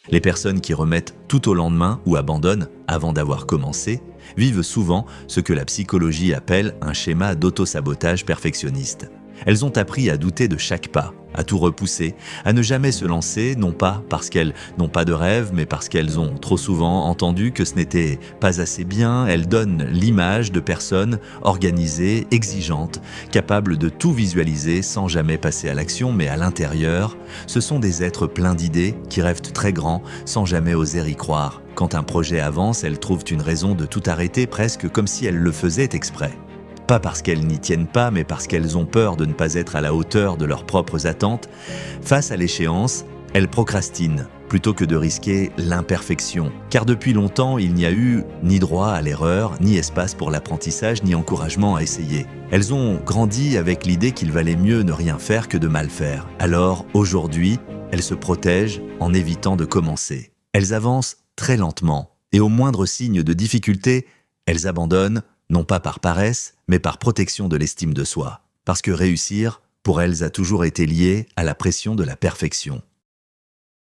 Les personnes qui remettent tout au lendemain ou abandonnent avant d'avoir commencé vivent souvent ce que la psychologie appelle un schéma d'auto-sabotage perfectionniste. Elles ont appris à douter de chaque pas, à tout repousser, à ne jamais se lancer, non pas parce qu'elles n'ont pas de rêve, mais parce qu'elles ont trop souvent entendu que ce n'était pas assez bien. Elles donnent l'image de personnes organisées, exigeantes, capables de tout visualiser sans jamais passer à l'action, mais à l'intérieur, ce sont des êtres pleins d'idées qui rêvent très grand sans jamais oser y croire. Quand un projet avance, elles trouvent une raison de tout arrêter, presque comme si elles le faisaient exprès. Pas parce qu'elles n'y tiennent pas, mais parce qu'elles ont peur de ne pas être à la hauteur de leurs propres attentes. Face à l'échéance, elles procrastinent, plutôt que de risquer l'imperfection. Car depuis longtemps, il n'y a eu ni droit à l'erreur, ni espace pour l'apprentissage, ni encouragement à essayer. Elles ont grandi avec l'idée qu'il valait mieux ne rien faire que de mal faire. Alors, aujourd'hui, elles se protègent en évitant de commencer. Elles avancent très lentement, et au moindre signe de difficulté, elles abandonnent, non pas par paresse, mais par protection de l'estime de soi. Parce que réussir, pour elles, a toujours été lié à la pression de la perfection.